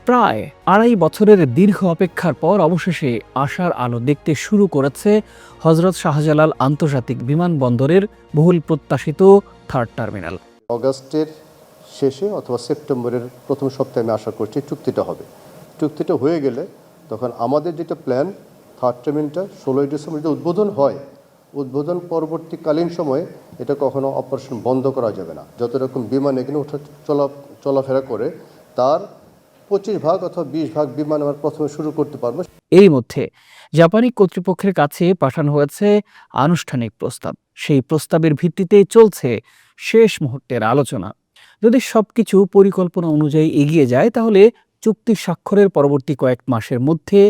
প্রায় ২.৫ বছরের দীর্ঘ অপেক্ষার পর অবশেষে আশার আলো দেখতে শুরু করেছে হযরত শাহজালাল আন্তর্জাতিক বিমানবন্দরের বহুল প্রত্যাশিত থার্ড টার্মিনাল। অগাস্টের শেষে অথবা সেপ্টেম্বরের প্রথম সপ্তাহে আমি আশা করছি চুক্তিটা হবে। চুক্তিটা হয়ে গেলে তখন আমাদের যেটা প্ল্যান, থার্ড টার্মিনালটা ১৬ই ডিসেম্বর যদি উদ্বোধন হয়, উদ্বোধন পরবর্তীকালীন সময়ে এটা কখনো অপারেশন বন্ধ করা যাবে না। যত রকম বিমান এখানে চলাফেরা করে তার ২৫ ভাগ অথবা ২০ ভাগ বিমান আমরা প্রথমে শুরু করতে পারবো। এরই মধ্যে জাপানি কর্তৃপক্ষের কাছে পাঠানো হয়েছে আনুষ্ঠানিক প্রস্তাব। সেই প্রস্তাবের ভিত্তিতে চলছে শেষ মুহূর্তের আলোচনা। যদি সবকিছু পরিকল্পনা অনুযায়ী এগিয়ে যায় তাহলে চুক্তি স্বাক্ষরের পরবর্তী কয়েক মাসের মধ্যে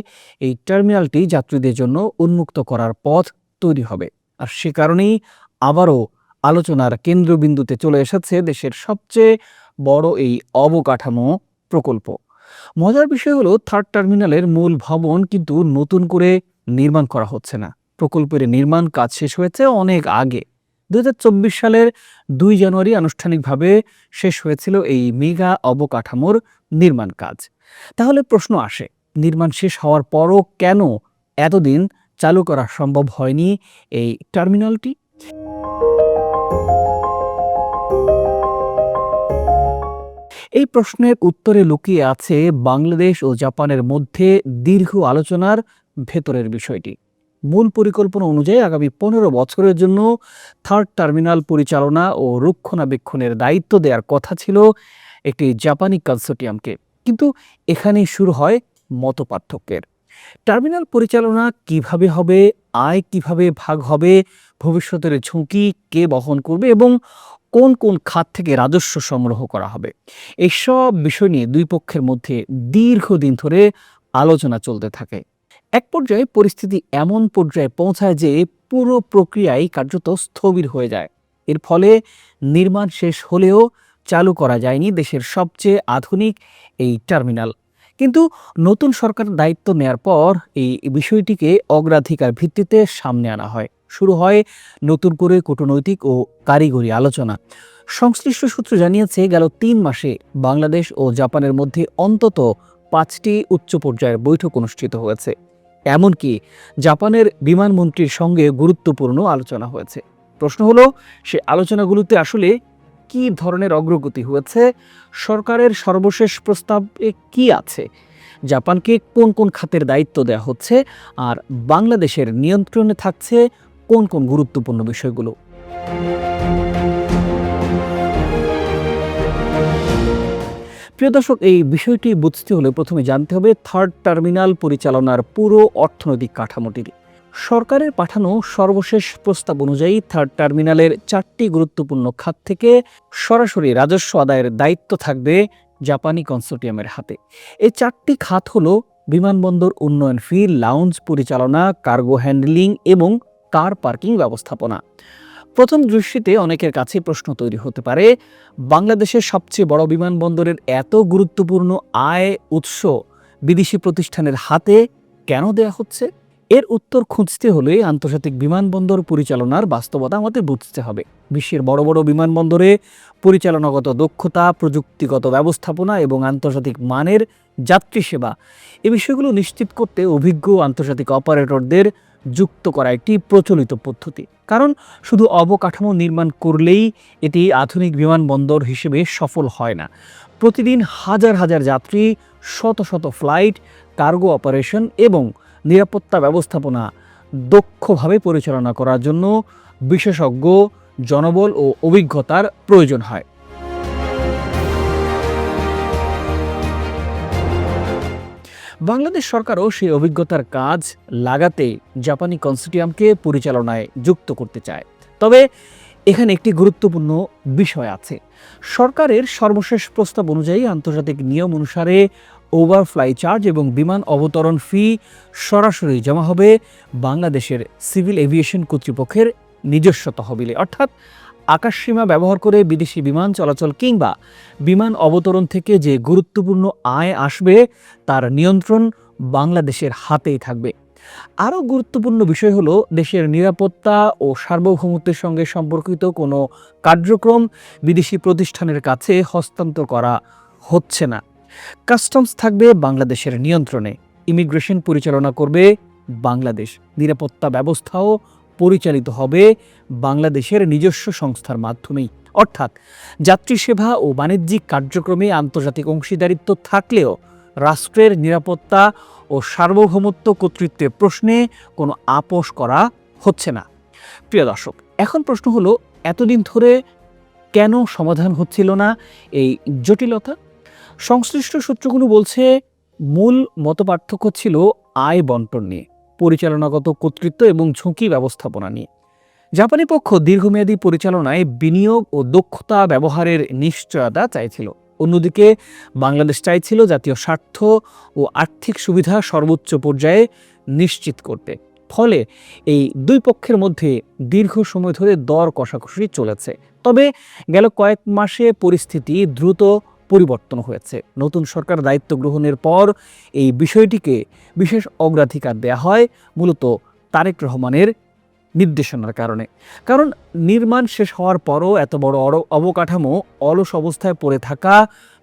এই টার্মিনালটি যাত্রীদের জন্য উন্মুক্ত করার পথ তৈরি হবে। আর সে কারণেই আবারও আলোচনার কেন্দ্রবিন্দুতে চলে এসেছে দেশের সবচেয়ে বড় এই অবকাঠামো প্রকল্প। মজার বিষয় হলো, থার্ড টার্মিনালের মূল ভবন কিন্তু নতুন করে নির্মাণ করা হচ্ছে না। প্রকল্পের নির্মাণ কাজ শেষ হয়েছে অনেক আগে। ২০২৪ সালের ২ জানুয়ারি আনুষ্ঠানিকভাবে শেষ হয়েছিল এই মেগা অবকাঠামোর নির্মাণ কাজ। তাহলে প্রশ্ন আসে, নির্মাণ শেষ হওয়ার পরও কেন এতদিন চালু করা সম্ভব হয়নি এই টার্মিনালটি? এই প্রশ্নের উত্তরে লুকিয়ে আছে বাংলাদেশ ও জাপানের মধ্যে দীর্ঘ আলোচনার ভেতরের বিষয়টি। মূল পরিকল্পনা অনুযায়ী আগামী ১৫ বছরের জন্য থার্ড টার্মিনাল পরিচালনা ও রক্ষণাবেক্ষণের দায়িত্ব দেওয়ার কথা ছিল একটি জাপানি কনসোর্টিয়ামকে। কিন্তু এখানেই শুরু হয় মতপার্থক্যের। টার্মিনাল পরিচালনা কিভাবে হবে, আয় কিভাবে ভাগ হবে, ভবিষ্যতের ঝুঁকি কে বহন করবে এবং কোন কোন খাত থেকে রাজস্ব সংগ্রহ করা হবে, এইসব বিষয় নিয়ে দুই পক্ষের মধ্যে দীর্ঘদিন ধরে আলোচনা চলতে থাকে। এক পর্যায়ে পরিস্থিতি এমন পর্যায়ে পৌঁছায় যে পুরো প্রক্রিয়াই কার্যত স্থবির হয়ে যায়। এর ফলে নির্মাণ শেষ হলেও চালু করা যায়নি দেশের সবচেয়ে আধুনিক এই টার্মিনাল। কিন্তু নতুন সরকার দায়িত্ব নেয়ার পর এই বিষয়টিকে অগ্রাধিকার ভিত্তিতে সামনে আনা হয়। শুরু হয় নতুন করে কূটনৈতিক ও কারিগরি আলোচনা। সংশ্লিষ্ট সূত্র জানিয়েছে, গেল ৩ মাসে বাংলাদেশ ও জাপানের মধ্যে অন্তত ৫টি উচ্চ পর্যায়ের বৈঠক অনুষ্ঠিত হয়েছে। এমনকি জাপানের বিমানমন্ত্রীর সঙ্গে গুরুত্বপূর্ণ আলোচনা হয়েছে। প্রশ্ন হলো, সে আলোচনাগুলোতে আসলে কি ধরনের অগ্রগতি হয়েছে? সরকারের সর্বশেষ প্রস্তাবে কি আছে? জাপানকে কোন কোন খাতের দায়িত্ব দেওয়া হচ্ছে? আর বাংলাদেশের নিয়ন্ত্রণে থাকছে কোন কোন গুরুত্বপূর্ণ বিষয়গুলো? প্রিয় দর্শক, এই বিষয়টি বুঝতে হলে প্রথমে জানতে হবে থার্ড টার্মিনাল পরিচালনার পুরো অর্থনৈতিক কাঠামোটির। সরকারের পাঠানো সর্বশেষ প্রস্তাব অনুযায়ী থার্ড টার্মিনালের 4টি গুরুত্বপূর্ণ খাত থেকে সরাসরি রাজস্ব আদায়ের দায়িত্ব থাকবে জাপানি কনসোর্টিয়ামের হাতে। এই 4টি খাত হলো বিমানবন্দর উন্নয়ন ফি, লাউঞ্জ পরিচালনা, কার্গো হ্যান্ডলিং এবং কার পার্কিং ব্যবস্থাপনা। প্রথম দৃষ্টিতে অনেকের কাছে প্রশ্ন তৈরি হতে পারে, বাংলাদেশের সবচেয়ে বড় বিমানবন্দরের এত গুরুত্বপূর্ণ আয় উৎস বিদেশি প্রতিষ্ঠানের হাতে কেন দেয়া হচ্ছে? এর উত্তর খুঁজতে হলে আন্তর্জাতিক বিমানবন্দর পরিচালনার বাস্তবতা আমাদের বুঝতে হবে। বিশ্বের বড় বড় বিমানবন্দরে পরিচালনাগত দক্ষতা, প্রযুক্তিগত ব্যবস্থাপনা এবং আন্তর্জাতিক মানের যাত্রী সেবা, এই বিষয়গুলো নিশ্চিত করতে অভিজ্ঞ আন্তর্জাতিক অপারেটরদের যুক্ত করা একটি প্রচলিত পদ্ধতি। কারণ শুধু অবকাঠামো নির্মাণ করলেই এটি আধুনিক বিমানবন্দর হিসেবে সফল হয় না। প্রতিদিন হাজার হাজার যাত্রী, শত শত ফ্লাইট, কার্গো অপারেশন এবং নিরাপত্তা ব্যবস্থাপনা দক্ষভাবে পরিচালনা করার জন্য বিশেষজ্ঞ, জনবল ও অভিজ্ঞতার প্রয়োজন হয়। বাংলাদেশ সরকারও সেই অভিজ্ঞতার কাজ লাগাতে জাপানি কনসোর্টিয়ামকে পরিচালনায় যুক্ত করতে চায়। তবে এখানে একটি গুরুত্বপূর্ণ বিষয় আছে। সরকারের সর্বশেষ প্রস্তাব অনুযায়ী আন্তর্জাতিক নিয়ম অনুসারে ওভারফ্লাই চার্জ এবং বিমান অবতরণ ফি সরাসরি জমা হবে বাংলাদেশের সিভিল এভিয়েশন কর্তৃপক্ষের নিজস্ব তহবিলে। অর্থাৎ আকাশসীমা ব্যবহার করে বিদেশি বিমান চলাচল কিংবা বিমান অবতরণ থেকে যে গুরুত্বপূর্ণ আয় আসবে তার নিয়ন্ত্রণ বাংলাদেশের হাতেই থাকবে। আরও গুরুত্বপূর্ণ বিষয় হলো, দেশের নিরাপত্তা ও সার্বভৌমত্বের সঙ্গে সম্পর্কিত কোনো কার্যক্রম বিদেশি প্রতিষ্ঠানের কাছে হস্তান্তর করা হচ্ছে না। কাস্টমস থাকবে বাংলাদেশের নিয়ন্ত্রণে, ইমিগ্রেশন পরিচালনা করবে বাংলাদেশ, নিরাপত্তা ব্যবস্থাও পরিচালিত হবে বাংলাদেশের নিজস্ব সংস্থার মাধ্যমেই। অর্থাৎ যাত্রী সেবা ও বাণিজ্যিক কার্যক্রমে আন্তর্জাতিক অংশীদারিত্ব থাকলেও রাষ্ট্রের নিরাপত্তা ও সার্বভৌমত্ব কর্তৃত্বের প্রশ্নে কোনো আপোষ করা হচ্ছে না। প্রিয় দর্শক, এখন প্রশ্ন হলো, এতদিন ধরে কেন সমাধান হচ্ছিল না এই জটিলতা? সংশ্লিষ্ট সূত্রগুলো বলছে মূল মতপার্থক্য ছিল আয় বন্টন নিয়ে, পরিচালনাগত কর্তৃত্ব এবং ঝুঁকি ব্যবস্থাপনা নিয়ে। জাপানি পক্ষ দীর্ঘমেয়াদী পরিচালনায় বিনিয়োগ ও দক্ষতা ব্যবহারের নিশ্চয়তা চাইছিল, অন্যদিকে বাংলাদেশ চাইছিল জাতীয় স্বার্থ ও আর্থিক সুবিধা সর্বোচ্চ পর্যায়ে নিশ্চিত করতে। ফলে এই দুই পক্ষের মধ্যে দীর্ঘ সময় ধরে দর কষাকষি চলেছে। তবে গেল কয়েক মাসে পরিস্থিতি দ্রুত পরিবর্তন হয়েছে। নতুন সরকার দায়িত্ব গ্রহণের পর এই বিষয়টিকে বিশেষ অগ্রাধিকার দেয়া হয় মূলত তারেক রহমানের নির্দেশনার কারণে। কারণ নির্মাণ শেষ হওয়ার পরও এত বড় অবকাঠামো অলস অবস্থায় পড়ে থাকা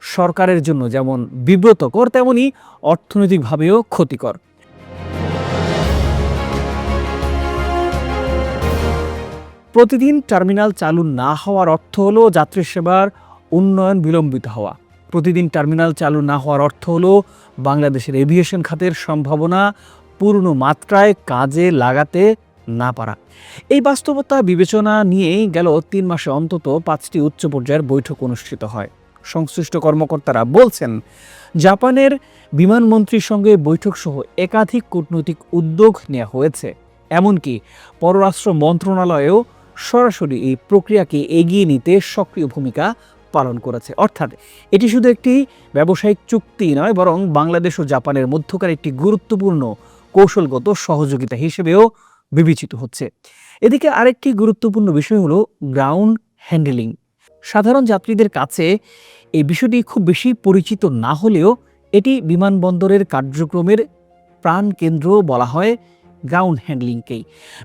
সরকারের জন্য যেমন বিব্রতকর, তেমনি অর্থনৈতিকভাবেও ক্ষতিকর। প্রতিদিন টার্মিনাল চালু না হওয়ার অর্থ হলো যাত্রী সেবার উন্নয়ন বিলম্বিত হওয়া। প্রতিদিন টার্মিনাল চালু না হওয়ার অর্থ হলো বাংলাদেশের এভিয়েশন খাতের সম্ভাবনা পূর্ণ মাত্রায় কাজে লাগাতে না পারা। এই বাস্তবতা বিবেচনা নিয়েই গেল 3 মাসে অন্তত 5টি উচ্চ পর্যায়ের বৈঠক অনুষ্ঠিত হয়। সংশ্লিষ্ট কর্মকর্তারা বলছেন, জাপানের বিমানমন্ত্রীর সঙ্গে বৈঠক সহ একাধিক কূটনৈতিক উদ্যোগ নেওয়া হয়েছে। এমনকি পররাষ্ট্র মন্ত্রণালয়েও সরাসরি এই প্রক্রিয়াকে এগিয়ে নিতে সক্রিয় ভূমিকা পালন করেছে। অর্থাৎ এটি শুধু একটি ব্যবসায়িক চুক্তি নয়, বরং বাংলাদেশ ও জাপানের মধ্যকার একটি গুরুত্বপূর্ণ কৌশলগত সহযোগিতা হিসেবেও বিবেচিত হচ্ছে। এদিকে আরেকটি গুরুত্বপূর্ণ বিষয় হলো গ্রাউন্ড হ্যান্ডলিং। সাধারণ যাত্রীদের কাছে এই বিষয়টি খুব বেশি পরিচিত না হলেও এটি বিমানবন্দরের কার্যক্রমের প্রাণকেন্দ্র বলা হয় গ্রাউন্ড হ্যান্ডলিংকেই।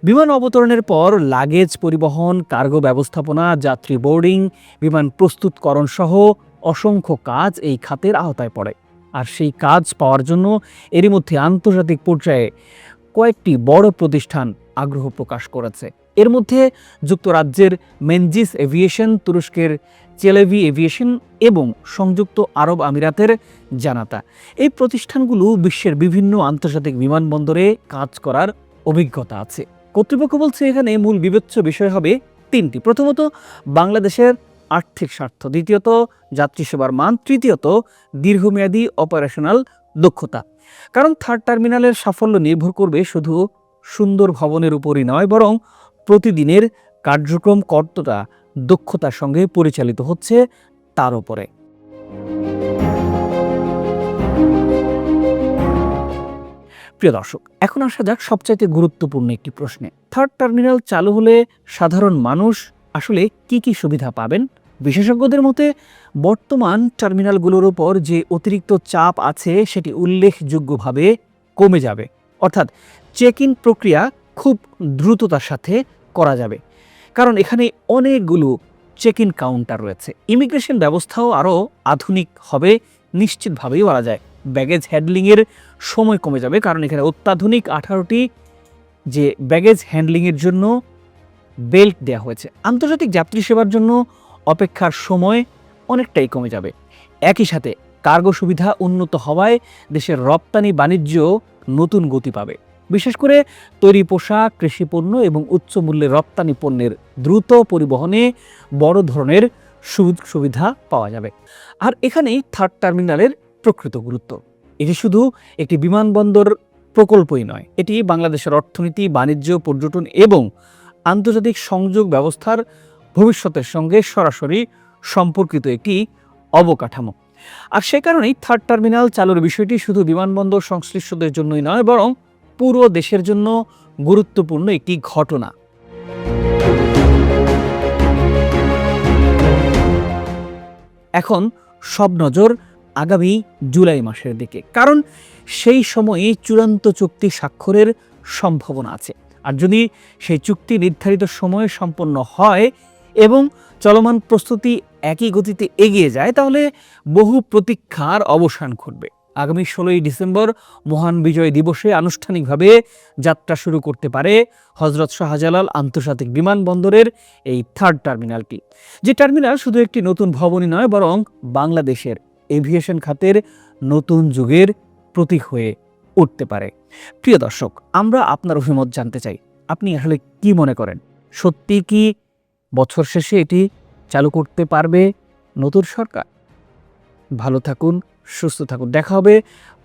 বিমান অবতরণের পর লাগেজ পরিবহন, কার্গো ব্যবস্থাপনা, যাত্রী বোর্ডিং, বিমান প্রস্তুতকরণ সহ অসংখ্য কাজ এই খাতের আওতায় পড়ে। আর সেই কাজ পাওয়ার জন্য এরই মধ্যে আন্তর্জাতিক পর্যায়ে কয়েকটি বড় প্রতিষ্ঠান আগ্রহ প্রকাশ করেছে। এর মধ্যে যুক্তরাজ্যের মেনজিস এভিয়েশন, তুরস্কের চেলেভি এভিয়েশন এবং সংযুক্ত আরব আমিরাতের জানাতা। এই প্রতিষ্ঠানগুলো বিশ্বের বিভিন্ন আন্তর্জাতিক বিমানবন্দরে কাজ করার অভিজ্ঞতা আছে। কর্তৃপক্ষ বলছে এখানে মূল বিবেচ্য বিষয় হবে 3টি। প্রথমত বাংলাদেশের আর্থিক স্বার্থ, দ্বিতীয়ত যাত্রী সেবার মান, তৃতীয়ত দীর্ঘমেয়াদী অপারেশনাল দক্ষতা। কারণ থার্ড টার্মিনালের সাফল্য নির্ভর করবে শুধু সুন্দর ভবনের উপরই নয়, বরং প্রতিদিনের কার্যক্রম কতটা দক্ষতার সঙ্গে পরিচালিত হচ্ছে তার উপরে। প্রিয় দর্শক, এখন আসা যাক সবচাইতে গুরুত্বপূর্ণ একটি প্রশ্নে। থার্ড টার্মিনাল চালু হলে সাধারণ মানুষ আসলে কি কি সুবিধা পাবেন? বিশেষজ্ঞদের মতে বর্তমান টার্মিনালগুলোর উপর যে অতিরিক্ত চাপ আছে সেটি উল্লেখযোগ্যভাবে কমে যাবে। অর্থাৎ চেক ইন প্রক্রিয়া খুব দ্রুততার সাথে করা যাবে, কারণ এখানে অনেকগুলো চেক ইন কাউন্টার রয়েছে। ইমিগ্রেশন ব্যবস্থাও আরও আধুনিক হবে নিশ্চিতভাবেই বলা যায়। ব্যাগেজ হ্যান্ডলিংয়ের সময় কমে যাবে, কারণ এখানে অত্যাধুনিক 18টি যে ব্যাগেজ হ্যান্ডলিংয়ের জন্য বেল্ট দেওয়া হয়েছে। আন্তর্জাতিক যাত্রী সেবার জন্য অপেক্ষার সময় অনেকটাই কমে যাবে। একই সাথে কার্গো সুবিধা উন্নত হওয়ায় দেশের রপ্তানি বাণিজ্য নতুন গতি পাবে। বিশেষ করে তৈরি পোশাক, কৃষিপণ্য এবং উচ্চ মূল্যের রপ্তানি পণ্যের দ্রুত পরিবহনে বড় ধরনের সুবিধা পাওয়া যাবে। আর এখানেই থার্ড টার্মিনালের প্রকৃত গুরুত্ব। এটি শুধু একটি বিমানবন্দর প্রকল্পই নয়, এটি বাংলাদেশের অর্থনীতি, বাণিজ্য, পর্যটন এবং আন্তর্জাতিক সংযোগ ব্যবস্থার ভবিষ্যতের সঙ্গে সরাসরি সম্পর্কিত একটি অবকাঠামো। আর সে কারণেই থার্ড টার্মিনাল চালুর বিষয়টি শুধু বিমানবন্দর সংশ্লিষ্টদের জন্যই নয়, বরং পুরো দেশের জন্য গুরুত্বপূর্ণ একটি ঘটনা। এখন সব নজর আগামী জুলাই মাসের দিকে, কারণ সেই সময়ে চূড়ান্ত চুক্তি স্বাক্ষরের সম্ভাবনা আছে। আর যদি সেই চুক্তি নির্ধারিত সময়ে সম্পন্ন হয় এবং চলমান প্রস্তুতি একই গতিতে এগিয়ে যায়, তাহলে বহু প্রতীক্ষার অবসান ঘটবে। আগামী 16ই ডিসেম্বর মহান বিজয় দিবসে আনুষ্ঠানিকভাবে যাত্রা শুরু করতে পারে হজরত শাহজালাল আন্তর্জাতিক বিমানবন্দরের এই থার্ড টার্মিনালটি, যে টার্মিনাল শুধু একটি নতুন ভবনই নয়, বরং বাংলাদেশের এভিয়েশন খাতের নতুন যুগের প্রতীক হয়ে উঠতে পারে। প্রিয় দর্শক, আমরা আপনার অভিমত জানতে চাই। আপনি আসলে কি মনে করেন? সত্যি কি বছর শেষে এটি চালু করতে পারবে নতুন সরকার? ভালো থাকুন, সুস্থ থাকুন। দেখা হবে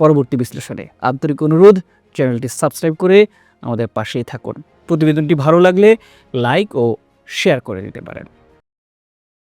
পরবর্তী বিশ্লেষণে। আন্তরিক অনুরোধ, চ্যানেলটি সাবস্ক্রাইব করে আমাদের পাশেই থাকুন। প্রতিবেদনটি ভালো লাগলে লাইক ও শেয়ার করে দিতে পারেন।